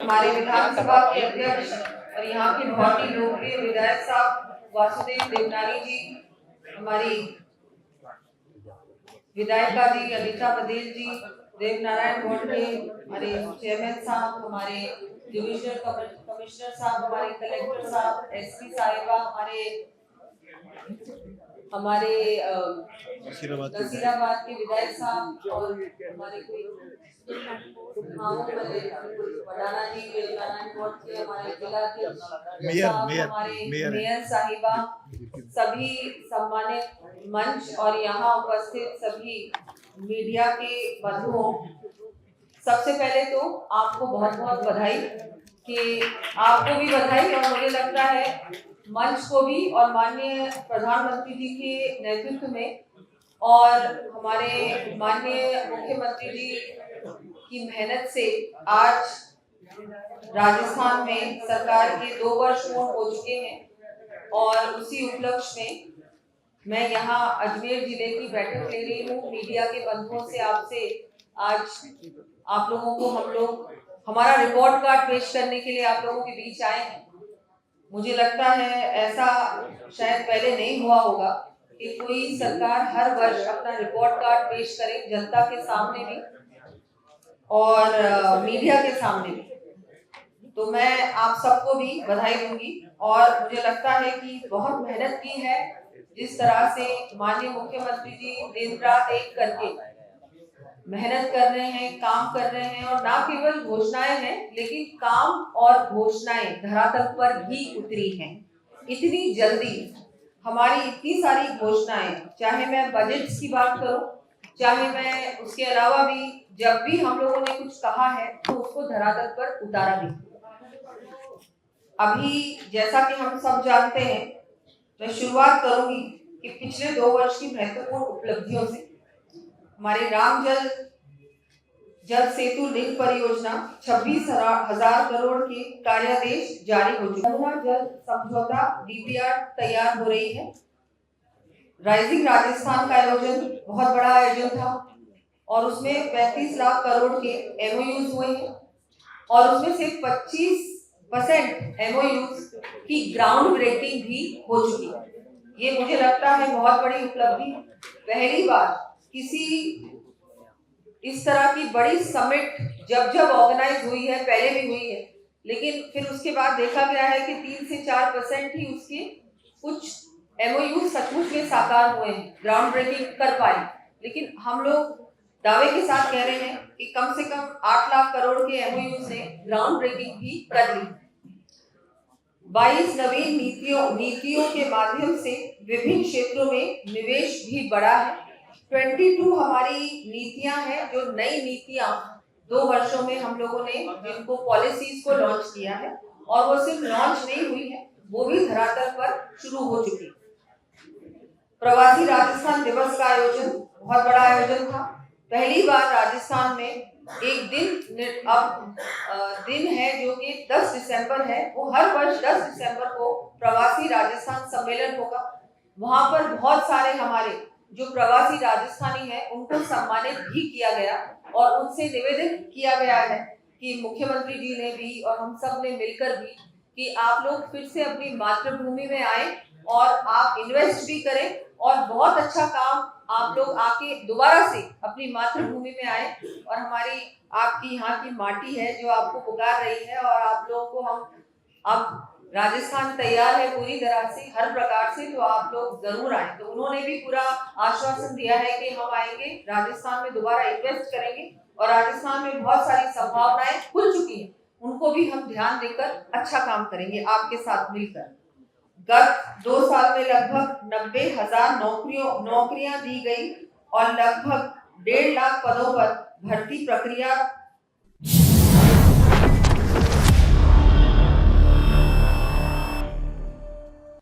हमारे विधानसभा के अध्यक्ष और यहाँ के बहुत ही लोकप्रिय विधायक साहब वासुदेव देवनानी जी, हमारी विधायिका जी अनीता बदेल जी, देवनारायण गोंडे, हमारे चेयरमैन साहब, हमारे डिविजनल कमिश्नर साहब, हमारे कलेक्टर साहब, एसपी साहिबा, हमारे नसीराबाद के विधायक साहब और हमारे कोई वडाना जी, नारायण कोट के हमारे जिला के हमारे मेयर साहिबा, सभी सम्मानित मंच और यहाँ उपस्थित सभी मीडिया के बंधुओं, सबसे पहले तो आपको बहुत बहुत बधाई कि आपको भी बधाई और मुझे लगता है मंच को भी और माननीय प्रधानमंत्री जी के नेतृत्व में और हमारे माननीय मुख्यमंत्री जी की मेहनत से आज राजस्थान में सरकार के 2 वर्ष पूर्ण हो चुके हैं और उसी उपलक्ष्य में मैं यहाँ अजमेर जिले की बैठक ले रही हूँ। मीडिया के बंधुओं से आपसे आज आप लोगों को हम लोग हमारा रिपोर्ट कार्ड पेश करने के लिए आप लोगों के बीच आए हैं। मुझे लगता है ऐसा शायद पहले नहीं हुआ होगा कि कोई सरकार हर वर्ष अपना रिपोर्ट कार्ड पेश करे जनता के सामने भी और मीडिया के सामने भी। तो मैं आप सबको भी बधाई दूंगी और मुझे लगता है कि बहुत मेहनत की है, जिस तरह से माननीय मुख्यमंत्री जी दिन रात एक करके मेहनत कर रहे हैं, काम कर रहे हैं और ना केवल घोषणाएं हैं लेकिन काम और घोषणाएं धरातल पर भी उतरी हैं। इतनी जल्दी हमारी इतनी सारी घोषणाएं, चाहे मैं बजट्स की बात करूं, चाहे मैं उसके अलावा भी जब भी हम लोगों ने कुछ कहा है तो उसको धरातल पर उतारा भी। अभी जैसा कि हम सब जानते हैं, मैं शुरुआत करूंगी कि पिछले 2 वर्ष की महत्वपूर्ण उपलब्धियों से। हमारे राम जल सेतु लिंक परियोजना 26,000 करोड़ के कार्यादेश जारी हो चुके हैं। जल समझौता डीपीआर तैयार हो रही है। राइजिंग राजस्थान का आयोजन बहुत बड़ा आयोजन था और उसमें 35 लाख करोड़ के एमओयूज हुए हैं और उसमें से 25% एमओयूज की ग्राउंड ब्रेकिंग भी हो चुकी है। ये मुझे लगता है बहुत बड़ी उपलब्धि। पहली बार किसी इस तरह की बड़ी समिट जब ऑर्गेनाइज हुई है, पहले भी हुई है, लेकिन फिर उसके बाद देखा गया है कि 3 से 4% ही उसके कुछ एमओयू सचमुच में साकार हुए हैं, ग्राउंड ब्रेकिंग कर पाए। लेकिन हम लोग दावे के साथ कह रहे हैं कि कम से कम 8 लाख करोड़ के एमओयू ने ग्राउंड ब्रेकिंग भी कर ली। 22 नवीन नीतियों के माध्यम से विभिन्न क्षेत्रों में निवेश भी बढ़ा है। 22 हमारी नीतियां हैं, जो नई नीतियां 2 वर्षों में हम लोगों ने जिनको पॉलिसीज को लॉन्च किया है और वो सिर्फ लॉन्च नहीं हुई है, वो भी धरातल पर शुरू हो चुकी है। प्रवासी राजस्थान दिवस का आयोजन बहुत बड़ा आयोजन था। पहली बार राजस्थान में एक दिन है जो कि 10 दिसंबर है। वो हर वर्ष 10 दिसंबर को प्रवासी राजस्थान सम्मेलन होगा। वहां पर बहुत सारे हमारे जो प्रवासी राजस्थानी हैं उनको सम्मानित भी किया गया और उनसे निवेदन किया गया है कि मुख्यमंत्री जी ने भी और हम सब ने मिलकर भी कि आप लोग फिर से अपनी मातृभूमि में आए और आप इन्वेस्ट भी करें और बहुत अच्छा काम आप लोग आके दोबारा से अपनी मातृभूमि में आए और हमारी आपकी यहाँ की माटी है जो आपको पुकार रही है और आप लोगों को हम अब राजस्थान तैयार है पूरी तरह से, हर प्रकार से, तो आप लोग जरूर आए। तो उन्होंने भी पूरा आश्वासन दिया है कि हम आएंगे, राजस्थान में दोबारा इन्वेस्ट करेंगे और राजस्थान में बहुत सारी संभावनाएं खुल चुकी हैं, उनको भी हम ध्यान देकर अच्छा काम करेंगे आपके साथ मिलकर। गत 2 साल में लगभग 90,000 नौकरियां दी गई और लगभग 1.5 लाख पदों पर भर्ती प्रक्रिया